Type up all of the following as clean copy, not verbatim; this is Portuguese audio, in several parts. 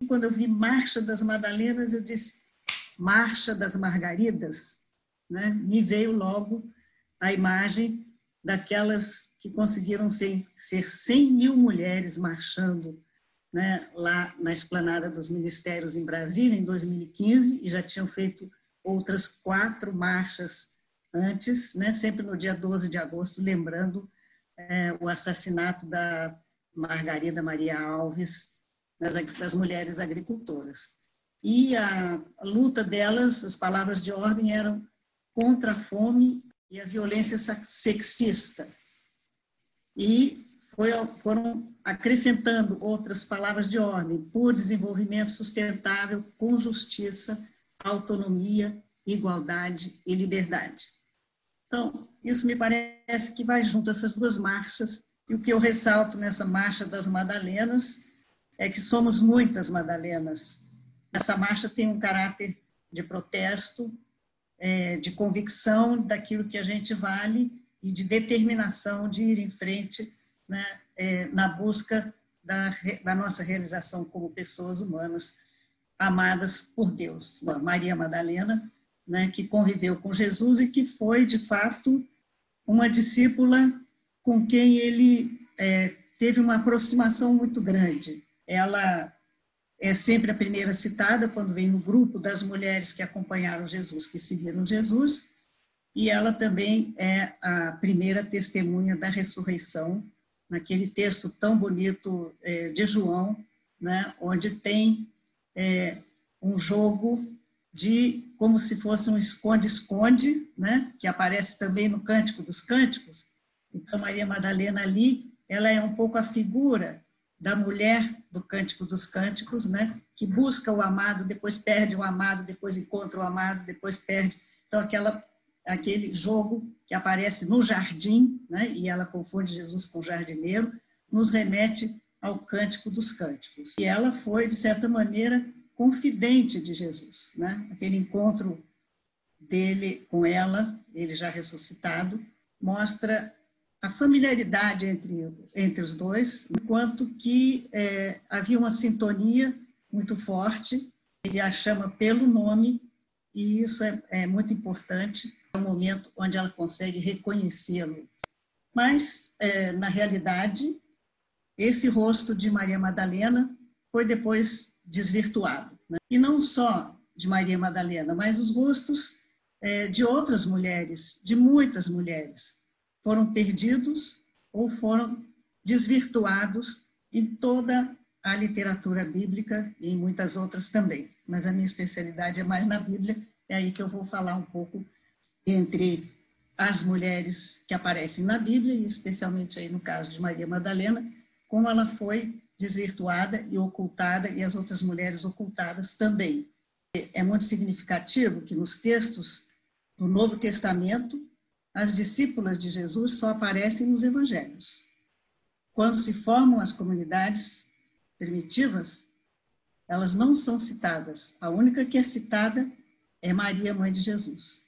quando eu vi Marcha das Madalenas, eu disse Marcha das Margaridas, né? Me veio logo a imagem daquelas que conseguiram ser 100 mil mulheres marchando, né, lá na Esplanada dos Ministérios em Brasília, em 2015, e já tinham feito outras 4 marchas antes, né, sempre no dia 12 de agosto, lembrando o assassinato da Margarida Maria Alves, das mulheres agricultoras. E a luta delas, as palavras de ordem eram contra a fome e a violência sexista. E foram acrescentando outras palavras de ordem, por desenvolvimento sustentável, com justiça, autonomia, igualdade e liberdade. Então, isso me parece que vai junto, essas 2 marchas, e o que eu ressalto nessa Marcha das Madalenas é que somos muitas Madalenas. Essa marcha tem um caráter de protesto, de convicção daquilo que a gente vale e de determinação de ir em frente, né, na busca da nossa realização como pessoas humanas amadas por Deus. Maria Madalena, né, que conviveu com Jesus e que foi, de fato, uma discípula com quem ele teve uma aproximação muito grande. Ela é sempre a primeira citada quando vem no grupo das mulheres que acompanharam Jesus, que seguiram Jesus, e ela também é a primeira testemunha da ressurreição, naquele texto tão bonito de João, né, onde tem um jogo de como se fosse um esconde-esconde, né, que aparece também no Cântico dos Cânticos. Então, Maria Madalena ali, ela é um pouco a figura da mulher do Cântico dos Cânticos, né, que busca o amado, depois perde o amado, depois encontra o amado, depois perde. Então, aquele jogo que aparece no jardim, né, e ela confunde Jesus com o jardineiro, nos remete ao Cântico dos Cânticos. E ela foi, de certa maneira, confidente de Jesus, né? Aquele encontro dele com ela, ele já ressuscitado, mostra a familiaridade entre os dois, enquanto que havia uma sintonia muito forte. Ele a chama pelo nome, e isso é muito importante, é um momento onde ela consegue reconhecê-lo. Mas, na realidade, esse rosto de Maria Madalena foi depois desvirtuado, né? E não só de Maria Madalena, mas os rostos de outras mulheres, de muitas mulheres, foram perdidos ou foram desvirtuados em toda a literatura bíblica e em muitas outras também. Mas a minha especialidade é mais na Bíblia, é aí que eu vou falar um pouco entre as mulheres que aparecem na Bíblia, e especialmente aí no caso de Maria Madalena, como ela foi desvirtuada e ocultada, e as outras mulheres ocultadas também. É muito significativo que nos textos do Novo Testamento, as discípulas de Jesus só aparecem nos evangelhos. Quando se formam as comunidades primitivas, elas não são citadas. A única que é citada é Maria, mãe de Jesus.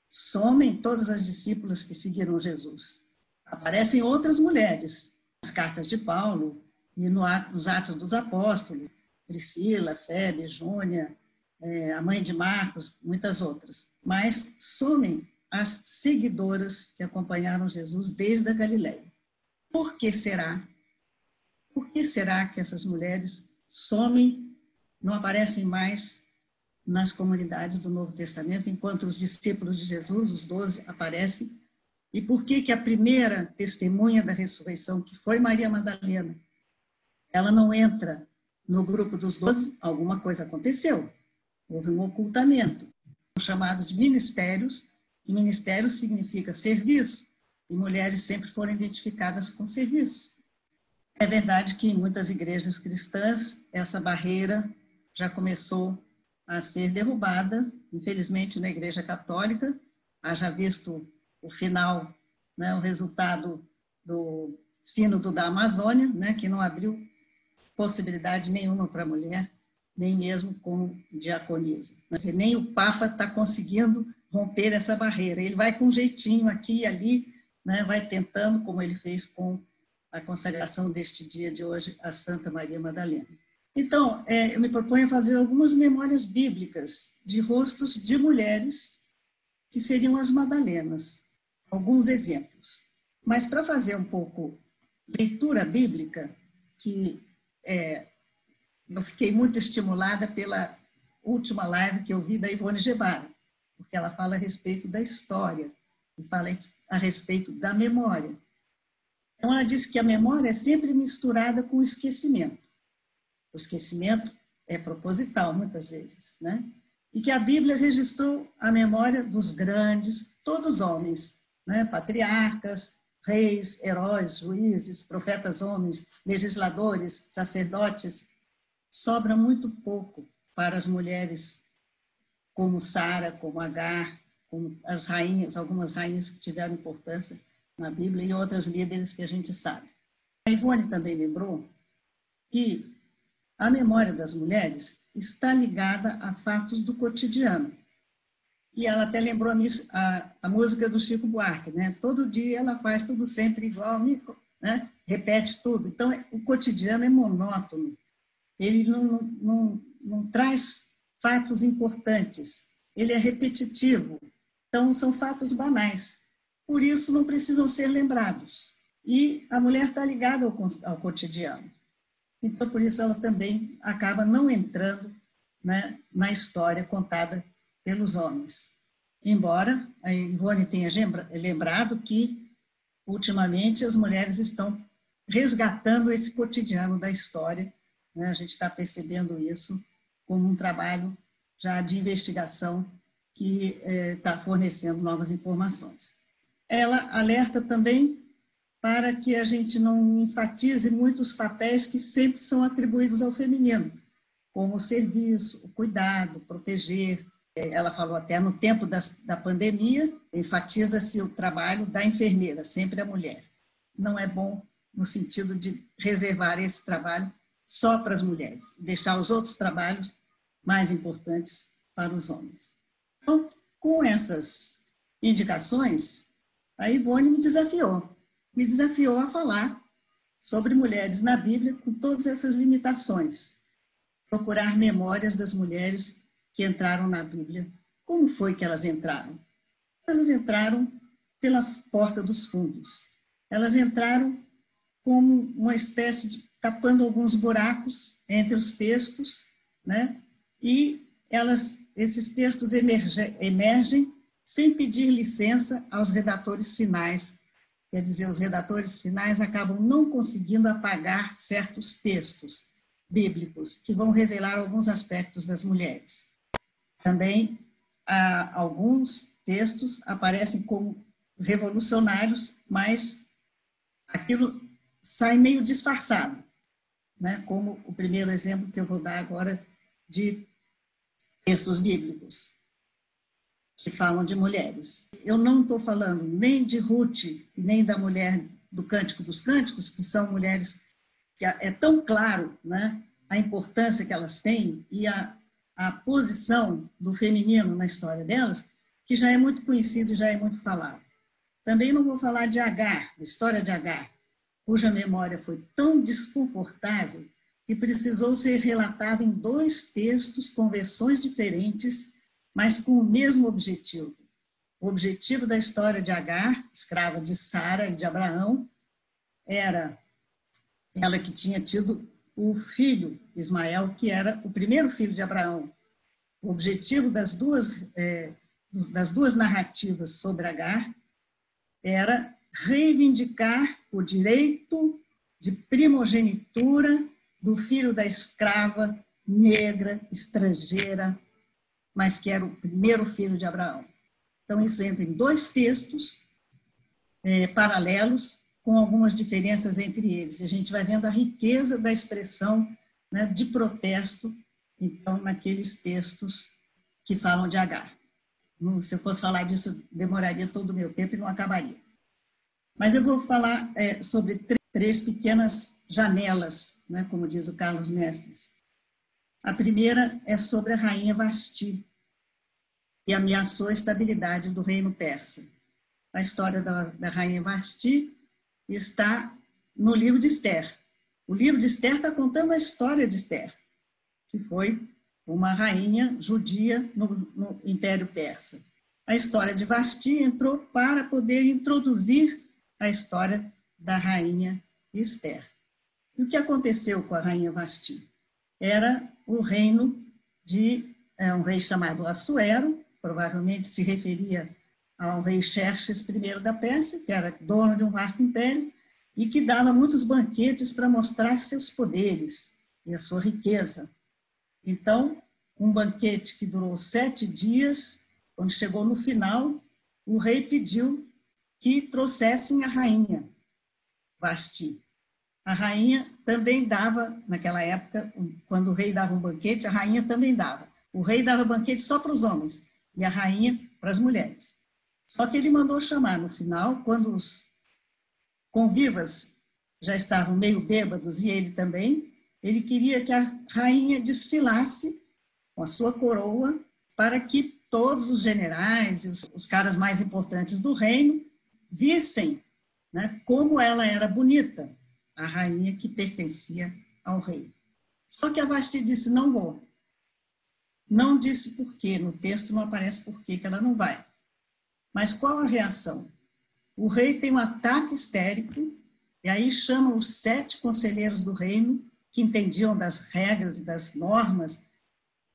Somem todas as discípulas que seguiram Jesus. Aparecem outras mulheres, nas cartas de Paulo e nos Atos dos Apóstolos, Priscila, Febe, Jônia, a mãe de Marcos, muitas outras. Mas somem as seguidoras que acompanharam Jesus desde a Galileia. Por que será? Por que será que essas mulheres somem, não aparecem mais nas comunidades do Novo Testamento, enquanto os discípulos de Jesus, os 12, aparecem? E por que a primeira testemunha da ressurreição, que foi Maria Madalena, ela não entra no grupo dos 12? Alguma coisa aconteceu. Houve um ocultamento. São chamados de ministérios, e ministério significa serviço, e mulheres sempre foram identificadas com serviço. É verdade que em muitas igrejas cristãs essa barreira já começou a ser derrubada, infelizmente na Igreja Católica, haja visto o final, né, o resultado do Sínodo da Amazônia, né, que não abriu possibilidade nenhuma para a mulher, nem mesmo com diaconisa. Mas nem o Papa está conseguindo romper essa barreira. Ele vai com um jeitinho aqui e ali, né, vai tentando, como ele fez com a consagração deste dia de hoje, a Santa Maria Madalena. Então, eu me proponho a fazer algumas memórias bíblicas de rostos de mulheres que seriam as Madalenas. Alguns exemplos. Mas para fazer um pouco leitura bíblica, que eu fiquei muito estimulada pela última live que eu vi da Ivone Gebara, porque ela fala a respeito da história e fala a respeito da memória. Então, ela diz que a memória é sempre misturada com o esquecimento. O esquecimento é proposital, muitas vezes, né? E que a Bíblia registrou a memória dos grandes, todos homens, né? Patriarcas, reis, heróis, juízes, profetas homens, legisladores, sacerdotes. Sobra muito pouco para as mulheres como Sara, como Agar, como as rainhas, algumas rainhas que tiveram importância na Bíblia e outras líderes que a gente sabe. A Ivone também lembrou que a memória das mulheres está ligada a fatos do cotidiano. E ela até lembrou a música do Chico Buarque, né? Todo dia ela faz tudo sempre igual, né? Repete tudo. Então, o cotidiano é monótono. Ele não traz fatos importantes. Ele é repetitivo. Então, são fatos banais. Por isso, não precisam ser lembrados. E a mulher está ligada ao cotidiano. Então, por isso, ela também acaba não entrando, né, na história contada pelos homens. Embora a Ivone tenha lembrado que, ultimamente, as mulheres estão resgatando esse cotidiano da história, né? A gente está percebendo isso como um trabalho já de investigação que está fornecendo novas informações. Ela alerta também para que a gente não enfatize muito os papéis que sempre são atribuídos ao feminino, como o serviço, o cuidado, proteger. Ela falou até no tempo da pandemia, enfatiza-se o trabalho da enfermeira, sempre a mulher. Não é bom no sentido de reservar esse trabalho só para as mulheres, deixar os outros trabalhos mais importantes para os homens. Então, com essas indicações, a Ivone me desafiou a falar sobre mulheres na Bíblia com todas essas limitações, procurar memórias das mulheres que entraram na Bíblia. Como foi que elas entraram? Elas entraram pela porta dos fundos. Elas entraram como uma espécie de tapando alguns buracos entre os textos, né? E esses textos emergem sem pedir licença aos redatores finais. Quer dizer, os redatores finais acabam não conseguindo apagar certos textos bíblicos que vão revelar alguns aspectos das mulheres. Também, alguns textos aparecem como revolucionários, mas aquilo sai meio disfarçado, né? Como o primeiro exemplo que eu vou dar agora de textos bíblicos que falam de mulheres. Eu não estou falando nem de Ruth, nem da mulher do Cântico dos Cânticos, que são mulheres que é tão claro, né, a importância que elas têm e a posição do feminino na história delas, que já é muito conhecido e já é muito falado. Também não vou falar de Agar, da história de Agar, cuja memória foi tão desconfortável que precisou ser relatada em 2 textos com versões diferentes, mas com o mesmo objetivo. O objetivo da história de Agar, escrava de Sara e de Abraão, era ela que tinha tido o filho Ismael, que era o primeiro filho de Abraão. O objetivo das duas narrativas sobre Agar era reivindicar o direito de primogenitura do filho da escrava negra, estrangeira, mas que era o primeiro filho de Abraão. Então, isso entra em 2 textos paralelos, com algumas diferenças entre eles. A gente vai vendo a riqueza da expressão, né, de protesto, então, naqueles textos que falam de Agar. Se eu fosse falar disso, demoraria todo o meu tempo e não acabaria. Mas eu vou falar sobre 3 pequenas janelas, né, como diz o Carlos Mestres. A primeira é sobre a rainha Vasti, que ameaçou a estabilidade do reino persa. A história da rainha Vasti está no livro de Esther. O livro de Esther está contando a história de Esther. que foi uma rainha judia no Império Persa. A história de Vasti entrou para poder introduzir a história da rainha Esther. E o que aconteceu com a rainha Vasti? Era o reino de um rei chamado Assuero, provavelmente se referia ao rei Xerxes I da Pérsia, que era dono de um vasto império, e que dava muitos banquetes para mostrar seus poderes e a sua riqueza. Então, um banquete que durou 7 dias, quando chegou no final, o rei pediu que trouxessem a rainha Vasti. A rainha também dava, naquela época, quando o rei dava um banquete, a rainha também dava. O rei dava banquete só para os homens e a rainha para as mulheres. Só que ele mandou chamar no final, quando os convivas já estavam meio bêbados e ele também, ele queria que a rainha desfilasse com a sua coroa para que todos os generais e os caras mais importantes do reino vissem, né, como ela era bonita, a rainha que pertencia ao rei. Só que a Vasti disse, não vou. Não disse por quê, no texto não aparece por quê que ela não vai. Mas qual a reação? O rei tem um ataque histérico e aí chama os 7 conselheiros do reino que entendiam das regras e das normas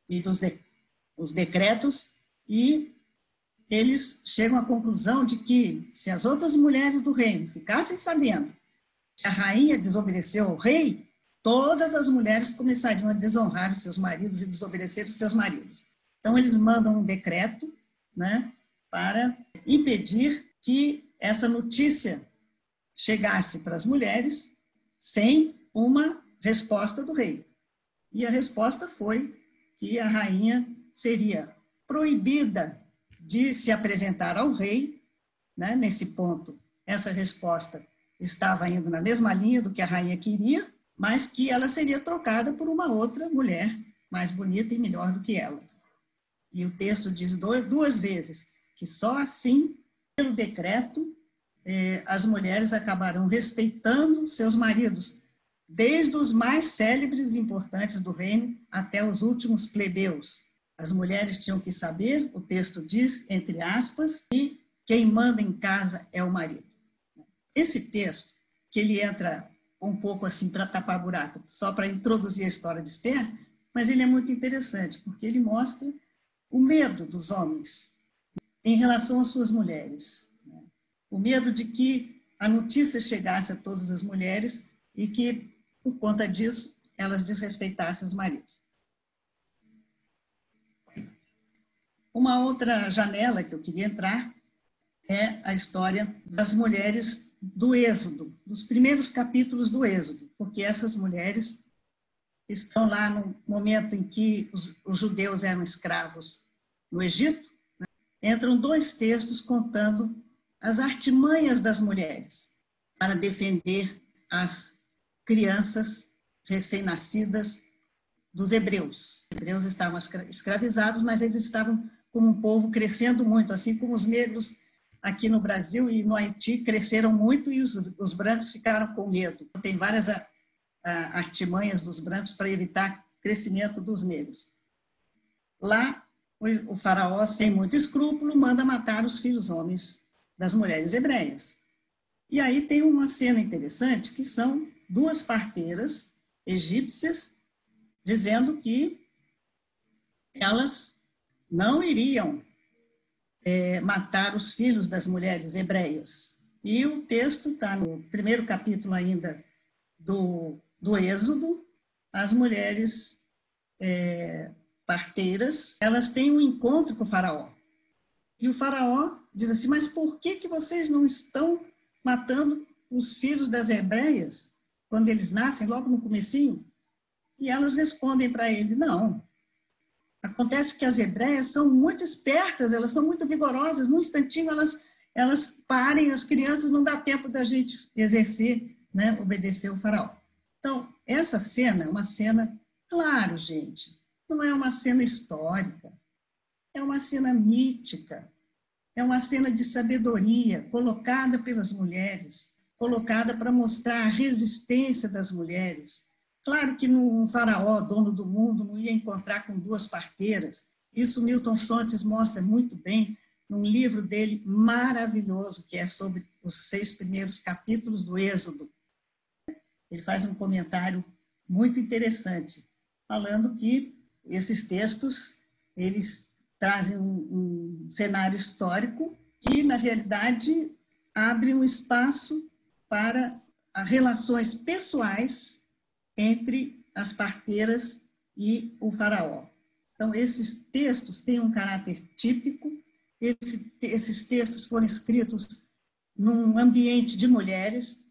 e dos decretos e eles chegam à conclusão de que se as outras mulheres do reino ficassem sabendo que a rainha desobedeceu ao rei, todas as mulheres começariam a desonrar os seus maridos e desobedecer os seus maridos. Então, eles mandam um decreto, né, para impedir que essa notícia chegasse para as mulheres sem uma resposta do rei. E a resposta foi que a rainha seria proibida de se apresentar ao rei, né, nesse ponto. Essa resposta estava indo na mesma linha do que a rainha queria, mas que ela seria trocada por uma outra mulher mais bonita e melhor do que ela. E o texto diz 2 vezes que só assim, pelo decreto, as mulheres acabarão respeitando seus maridos, desde os mais célebres e importantes do reino até os últimos plebeus. As mulheres tinham que saber, o texto diz, entre aspas, que quem manda em casa é o marido. Esse texto, que ele entra um pouco assim para tapar buraco, só para introduzir a história de Esther, mas ele é muito interessante, porque ele mostra o medo dos homens em relação às suas mulheres. O medo de que a notícia chegasse a todas as mulheres e que, por conta disso, elas desrespeitassem os maridos. Uma outra janela que eu queria entrar é a história das mulheres do Êxodo, dos primeiros capítulos do Êxodo, porque essas mulheres estão lá no momento em que os judeus eram escravos no Egito, né? Entram 2 textos contando as artimanhas das mulheres para defender as crianças recém-nascidas dos hebreus. Os hebreus estavam escravizados, mas eles estavam como um povo crescendo muito, assim como os negros aqui no Brasil e no Haiti cresceram muito e os brancos ficaram com medo. Tem várias artimanhas dos brancos para evitar o crescimento dos negros. Lá, o faraó, sem muito escrúpulo, manda matar os filhos homens das mulheres hebreias. E aí tem uma cena interessante, que são 2 parteiras egípcias dizendo que elas não iriam matar os filhos das mulheres hebreias. E o texto está no primeiro capítulo ainda do Êxodo. As mulheres parteiras, elas têm um encontro com o faraó. E o faraó diz assim, mas por que vocês não estão matando os filhos das hebreias quando eles nascem, logo no comecinho? E elas respondem para ele, não. Acontece que as hebreias são muito espertas, elas são muito vigorosas, num instantinho elas parem, as crianças não dá tempo da gente exercer, né, obedecer o faraó. Então, essa cena é uma cena, claro, gente, não é uma cena histórica, é uma cena mítica, é uma cena de sabedoria colocada pelas mulheres, colocada para mostrar a resistência das mulheres. Claro que um faraó, dono do mundo, não ia encontrar com duas parteiras. Isso Milton Schontes mostra muito bem num livro dele maravilhoso, que é sobre os 6 primeiros capítulos do Êxodo. Ele faz um comentário muito interessante, falando que esses textos, eles trazem um cenário histórico que, na realidade, abre um espaço para as relações pessoais entre as parteiras e o faraó. Então, esses textos têm um caráter típico, esses textos foram escritos num ambiente de mulheres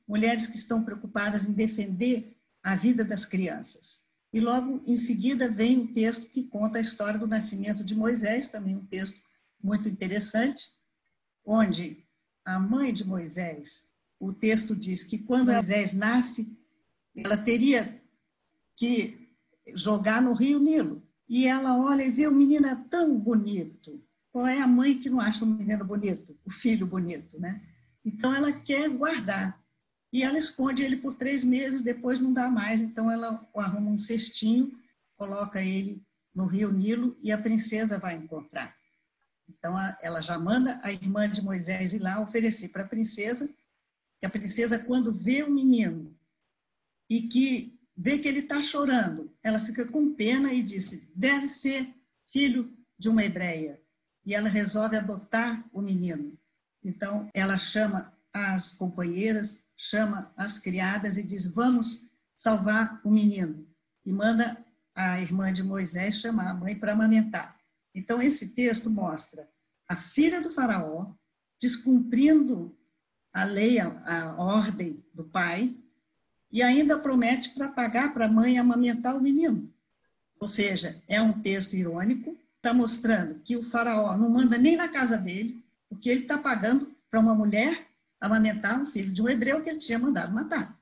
que estão preocupadas em defender a vida das crianças. E logo em seguida vem um texto que conta a história do nascimento de Moisés, também um texto muito interessante, onde a mãe de Moisés, o texto diz que quando Moisés nasce, ela teria que jogar no rio Nilo. E ela olha e vê o menino tão bonito. Qual é a mãe que não acha o menino bonito? O filho bonito, né? Então, ela quer guardar. E ela esconde ele por 3 meses, depois não dá mais. Então, ela arruma um cestinho, coloca ele no rio Nilo e a princesa vai encontrar. Então, ela já manda a irmã de Moisés ir lá oferecer para a princesa, que a princesa, quando vê o menino e que vê que ele está chorando, ela fica com pena e diz, deve ser filho de uma hebreia. E ela resolve adotar o menino. Então, ela chama as companheiras, chama as criadas e diz, vamos salvar o menino. E manda a irmã de Moisés chamar a mãe para amamentar. Então, esse texto mostra a filha do faraó descumprindo a lei, a ordem do pai, e ainda promete para pagar para a mãe amamentar o menino. Ou seja, é um texto irônico, está mostrando que o faraó não manda nem na casa dele, porque ele está pagando para uma mulher amamentar um filho de um hebreu que ele tinha mandado matar.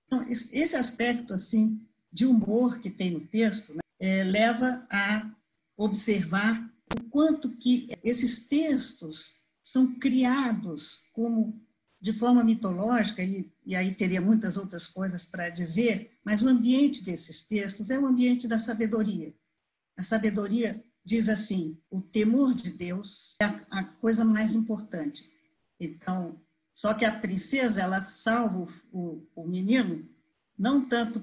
Então, esse aspecto assim de humor que tem no texto, né, leva a observar o quanto que esses textos são criados como de forma mitológica, e aí teria muitas outras coisas para dizer, mas o ambiente desses textos é o ambiente da sabedoria. A sabedoria diz assim, o temor de Deus é a coisa mais importante. Então, só que a princesa, ela salva o menino, não tanto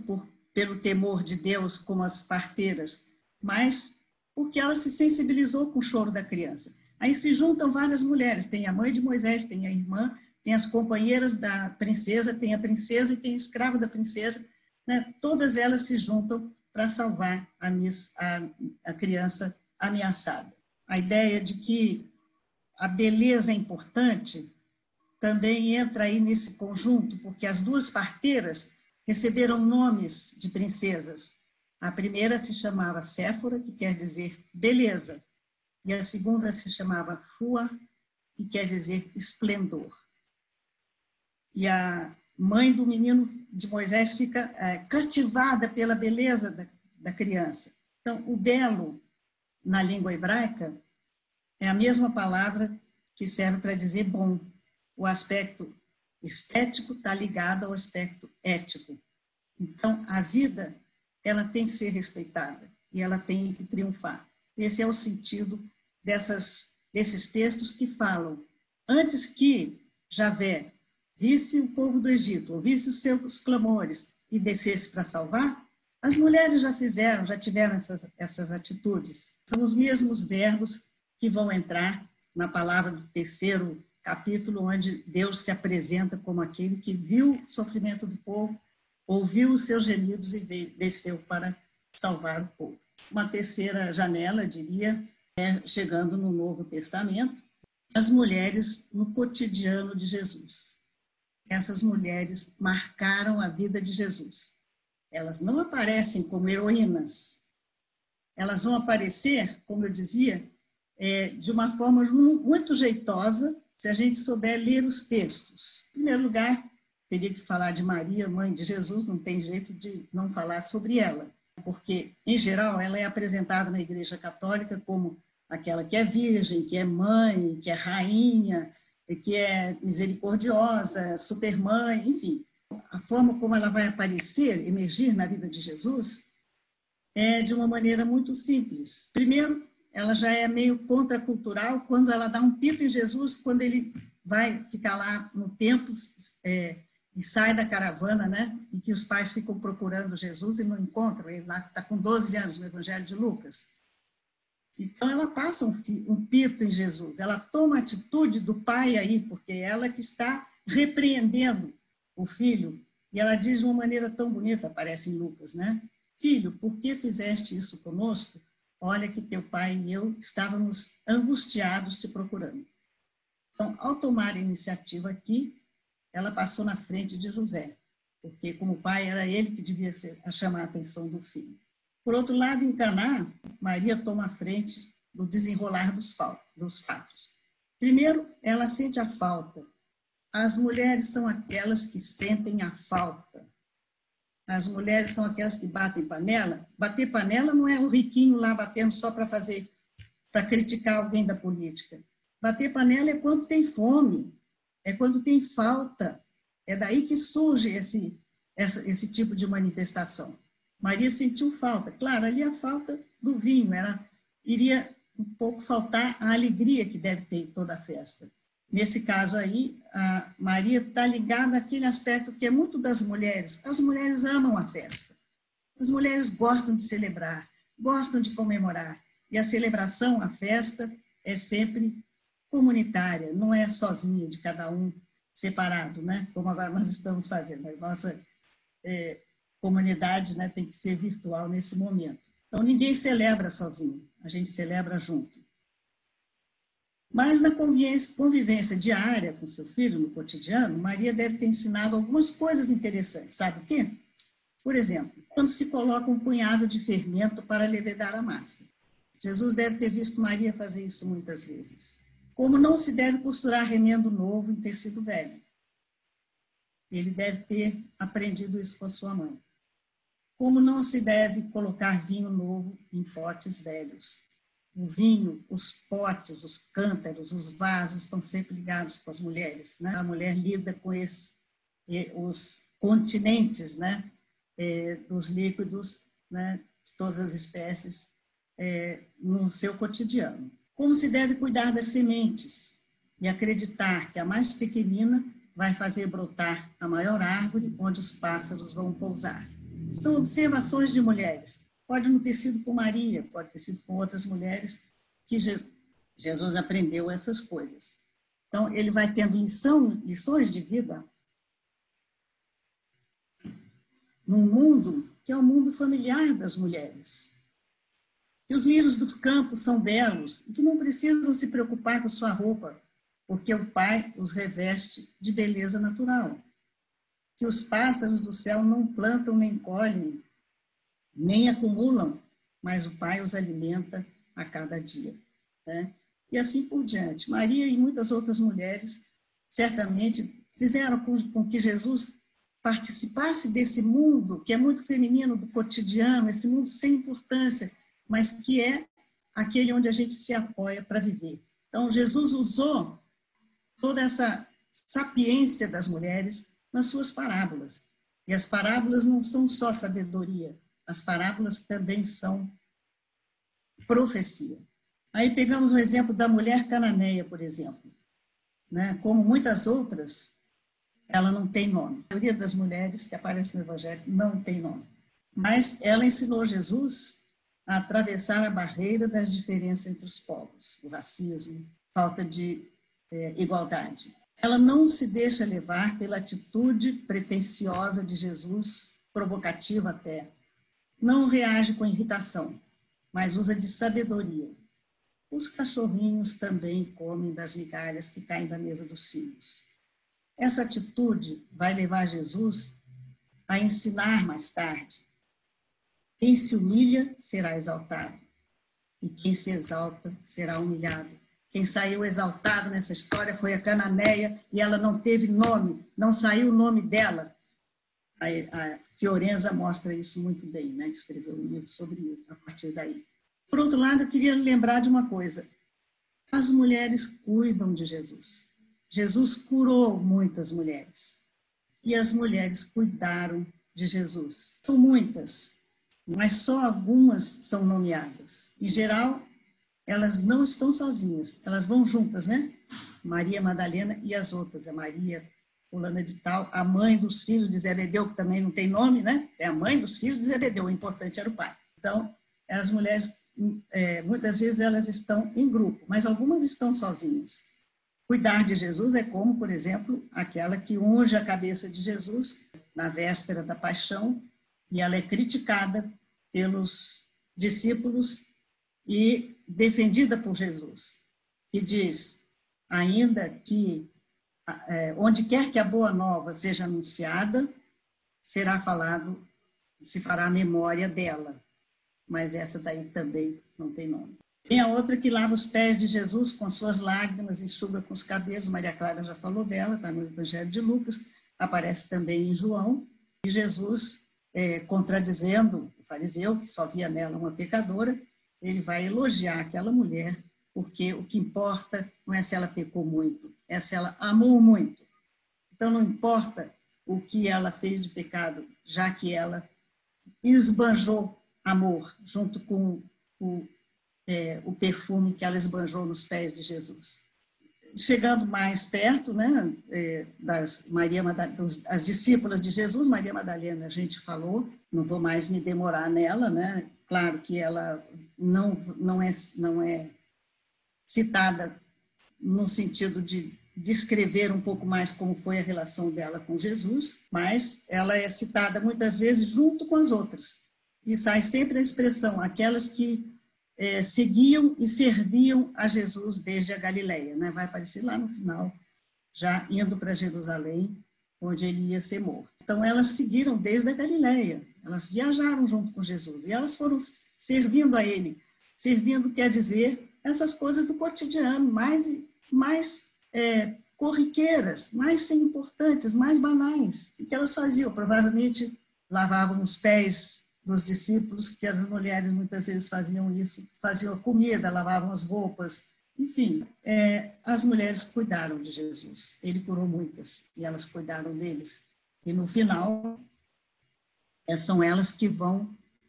pelo temor de Deus como as parteiras, mas porque ela se sensibilizou com o choro da criança. Aí se juntam várias mulheres, tem a mãe de Moisés, tem a irmã, tem as companheiras da princesa, tem a princesa e tem a escrava da princesa, né? Todas elas se juntam para salvar a criança ameaçada. A ideia de que a beleza é importante também entra aí nesse conjunto, porque as 2 parteiras receberam nomes de princesas. A primeira se chamava Séfora, que quer dizer beleza, e a segunda se chamava Fua, que quer dizer esplendor. E a mãe do menino de Moisés fica cativada pela beleza da criança. Então, o belo, na língua hebraica, é a mesma palavra que serve para dizer bom. O aspecto estético está ligado ao aspecto ético. Então, a vida, ela tem que ser respeitada e ela tem que triunfar. Esse é o sentido desses textos que falam, antes que Javé visse o povo do Egito, ouvisse os seus clamores e descesse para salvar, as mulheres já tiveram essas atitudes. São os mesmos verbos que vão entrar na palavra do 3º capítulo, onde Deus se apresenta como aquele que viu o sofrimento do povo, ouviu os seus gemidos e desceu para salvar o povo. Uma terceira janela, diria, chegando no Novo Testamento, as mulheres no cotidiano de Jesus. Essas mulheres marcaram a vida de Jesus. Elas não aparecem como heroínas. Elas vão aparecer, como eu dizia, de uma forma muito jeitosa, se a gente souber ler os textos. Em primeiro lugar, teria que falar de Maria, mãe de Jesus, não tem jeito de não falar sobre ela, porque, em geral, ela é apresentada na Igreja Católica como aquela que é virgem, que é mãe, que é rainha, que é misericordiosa, supermãe, enfim. a forma como ela vai aparecer, emergir na vida de Jesus, é de uma maneira muito simples. Primeiro, ela já é meio contracultural quando ela dá um pito em Jesus, quando ele vai ficar lá no templo e sai da caravana, né? E que os pais ficam procurando Jesus e não encontram. Ele lá está com 12 anos no Evangelho de Lucas. Então, ela passa um pito em Jesus. Ela toma a atitude do pai aí, porque é ela que está repreendendo o filho. E ela diz de uma maneira tão bonita, aparece em Lucas, né? Filho, por que fizeste isso conosco? Olha que teu pai e eu estávamos angustiados te procurando. Então, ao tomar a iniciativa aqui, ela passou na frente de José, porque como pai era ele que devia chamar a atenção do filho. Por outro lado, em Caná, Maria toma a frente do desenrolar dos fatos. Primeiro, ela sente a falta. As mulheres são aquelas que sentem a falta. As mulheres são aquelas que batem panela. Bater panela não é o riquinho lá batendo só para criticar alguém da política. Bater panela é quando tem fome, é quando tem falta. É daí que surge esse tipo de manifestação. Maria sentiu falta. Claro, ali a falta do vinho. Ela iria um pouco faltar a alegria que deve ter em toda a festa. Nesse caso aí, a Maria está ligada àquele aspecto que é muito das mulheres. As mulheres amam a festa. As mulheres gostam de celebrar, gostam de comemorar. E a celebração, a festa, é sempre comunitária, não é sozinha, de cada um separado, né? Como agora nós estamos fazendo. A nossa comunidade, né, tem que ser virtual nesse momento. Então, ninguém celebra sozinho, a gente celebra junto. Mas na convivência diária com seu filho, no cotidiano, Maria deve ter ensinado algumas coisas interessantes. Sabe o quê? Por exemplo, quando se coloca um punhado de fermento para levedar a massa. Jesus deve ter visto Maria fazer isso muitas vezes. Como não se deve costurar remendo novo em tecido velho. Ele deve ter aprendido isso com a sua mãe. Como não se deve colocar vinho novo em potes velhos. O vinho, os potes, os cântaros, os vasos estão sempre ligados com as mulheres, né? A mulher lida com os continentes, né? Dos líquidos, né? De todas as espécies, no seu cotidiano. Como se deve cuidar das sementes e acreditar que a mais pequenina vai fazer brotar a maior árvore onde os pássaros vão pousar. São observações de mulheres. Pode não ter sido com Maria, pode ter sido com outras mulheres que Jesus aprendeu essas coisas. Então, ele vai tendo lições de vida num mundo que é o mundo familiar das mulheres. Que os lírios do campo são belos e que não precisam se preocupar com sua roupa, porque o Pai os reveste de beleza natural. Que os pássaros do céu não plantam nem colhem, nem acumulam, mas o Pai os alimenta a cada dia. Né? E assim por diante. Maria e muitas outras mulheres certamente fizeram com que Jesus participasse desse mundo que é muito feminino, do cotidiano, esse mundo sem importância, mas que é aquele onde a gente se apoia para viver. Então, Jesus usou toda essa sapiência das mulheres nas suas parábolas. E as parábolas não são só sabedoria, as parábolas também são profecia. Aí pegamos o exemplo da mulher cananeia, por exemplo. Né? Como muitas outras, ela não tem nome. A maioria das mulheres que aparecem no Evangelho não tem nome. Mas ela ensinou Jesus a atravessar a barreira das diferenças entre os povos, o racismo, falta de igualdade. Ela não se deixa levar pela atitude pretensiosa de Jesus, provocativa até. Não reage com irritação, mas usa de sabedoria. Os cachorrinhos também comem das migalhas que caem da mesa dos filhos. Essa atitude vai levar Jesus a ensinar mais tarde. Quem se humilha será exaltado, e quem se exalta será humilhado. Quem saiu exaltado nessa história foi a cananeia, e ela não teve nome, não saiu o nome dela. A Fiorenza mostra isso muito bem, né? Escreveu um livro sobre isso, a partir daí. Por outro lado, eu queria lembrar de uma coisa. As mulheres cuidam de Jesus. Jesus curou muitas mulheres. e as mulheres cuidaram de Jesus. São muitas, mas só algumas são nomeadas. Em geral, elas não estão sozinhas, elas vão juntas, né? Maria Madalena e as outras, a Maria fulana de tal, a mãe dos filhos de Zebedeu, que também não tem nome, né? É a mãe dos filhos de Zebedeu, o importante era o pai. Então, as mulheres, muitas vezes elas estão em grupo, mas algumas estão sozinhas. Cuidar de Jesus é como, por exemplo, aquela que unge a cabeça de Jesus na véspera da paixão, e ela é criticada pelos discípulos e defendida por Jesus, que diz, ainda que onde quer que a boa nova seja anunciada, será falado, se fará memória dela, mas essa daí também não tem nome. Tem a outra que lava os pés de Jesus com suas lágrimas e enxuga com os cabelos, Maria Clara já falou dela, está no Evangelho de Lucas, aparece também em João, e Jesus, contradizendo o fariseu, que só via nela uma pecadora, ele vai elogiar aquela mulher, porque o que importa não é se ela pecou muito, é se ela amou muito. Então, não importa o que ela fez de pecado, já que ela esbanjou amor junto com o perfume que ela esbanjou nos pés de Jesus. Chegando mais perto, né, as discípulas de Jesus, Maria Madalena, a gente falou, não vou mais me demorar nela, né? Claro que ela não é citada no sentido de descrever um pouco mais como foi a relação dela com Jesus, mas ela é citada muitas vezes junto com as outras. E sai sempre a expressão, aquelas que seguiam e serviam a Jesus desde a Galileia, né? Vai aparecer lá no final, já indo para Jerusalém, onde ele ia ser morto. Então, elas seguiram desde a Galileia, elas viajaram junto com Jesus, e elas foram servindo a ele. Servindo quer dizer essas coisas do cotidiano, mais corriqueiras, mais sem importantes, mais banais. E que elas faziam? Provavelmente lavavam os pés dos discípulos, que as mulheres muitas vezes faziam isso, faziam a comida, lavavam as roupas, enfim, as mulheres cuidaram de Jesus, ele curou muitas, e elas cuidaram deles, e no final, são elas que vão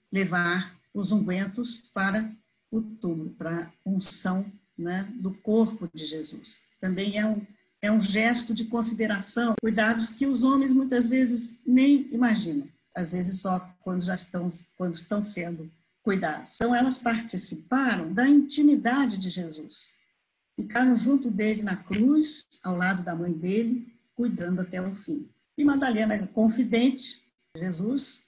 levar os ungüentos para o túmulo, para a unção, né, do corpo de Jesus. Também é um gesto de consideração, cuidados que os homens muitas vezes nem imaginam, às vezes só quando estão sendo cuidados. Então, elas participaram da intimidade de Jesus. Ficaram junto dele na cruz, ao lado da mãe dele, cuidando até o fim. E Madalena era confidente de Jesus,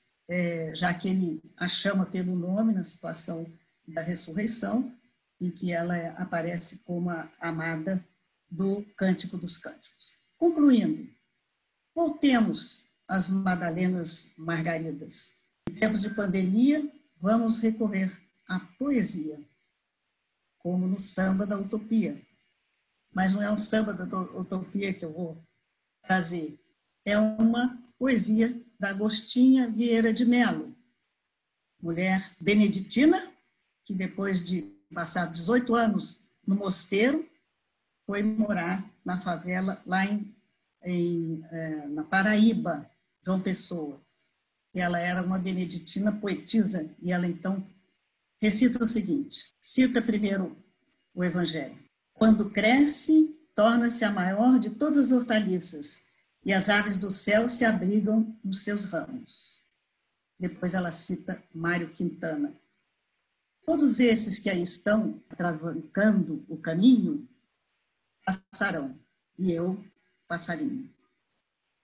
já que ele a chama pelo nome na situação da ressurreição, em que ela aparece como a amada do Cântico dos Cânticos. Concluindo, voltemos às Madalenas Margaridas. Em tempos de pandemia, vamos recorrer à poesia, como no Samba da Utopia. Mas não é um Samba da Utopia que eu vou trazer, é uma poesia da Agostinha Vieira de Mello, mulher beneditina, que depois de passar 18 anos no mosteiro, foi morar na favela lá na Paraíba, João Pessoa. Ela era uma beneditina poetisa, e ela então recita o seguinte, cita primeiro o Evangelho. Quando cresce, torna-se a maior de todas as hortaliças, e as aves do céu se abrigam nos seus ramos. Depois ela cita Mário Quintana. Todos esses que aí estão atravancando o caminho, passarão, e eu, passarinho.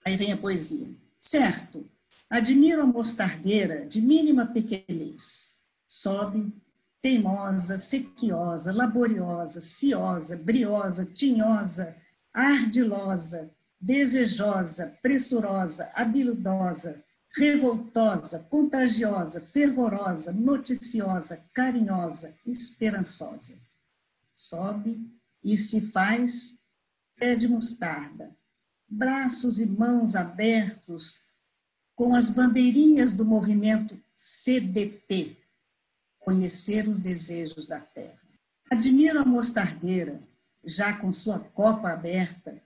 Aí vem a poesia. Certo, admiro a mostardeira de mínima pequenez. Sobe, teimosa, sequiosa, laboriosa, ciosa, briosa, tinhosa, ardilosa, desejosa, pressurosa, habilidosa, revoltosa, contagiosa, fervorosa, noticiosa, carinhosa, esperançosa. Sobe e se faz pé de mostarda, braços e mãos abertos com as bandeirinhas do movimento CDT, conhecer os desejos da terra. Admiro a mostardeira, já com sua copa aberta,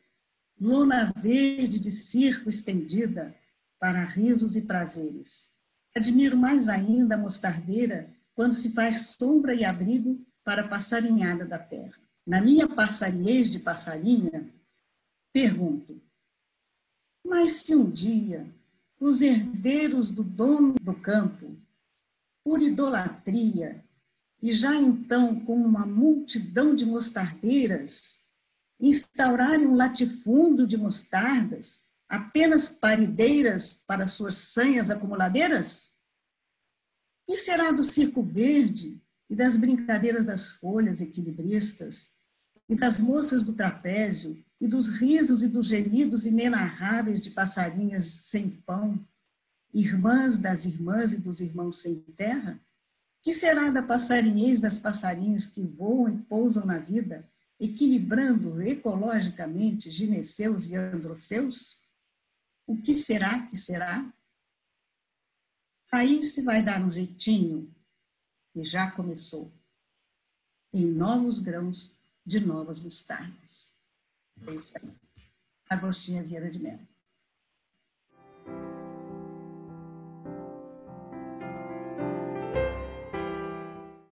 lona verde de circo estendida para risos e prazeres. Admiro mais ainda a mostardeira quando se faz sombra e abrigo para a passarinhada da terra. Na minha passariez de passarinha, pergunto, mas se um dia os herdeiros do dono do campo, por idolatria, e já então com uma multidão de mostardeiras, instaurarem um latifúndio de mostardas, apenas parideiras para suas sanhas acumuladeiras? E será do circo verde e das brincadeiras das folhas equilibristas, e das moças do trapézio, e dos risos e dos gemidos inenarráveis de passarinhas sem pão, irmãs das irmãs e dos irmãos sem terra? Que será da passarinhês das passarinhas que voam e pousam na vida, equilibrando ecologicamente gineceus e androceus? O que será que será? Aí se vai dar um jeitinho, e já começou, em novos grãos de novas mostardas. É isso aí. Agostinha Vieira de Mello.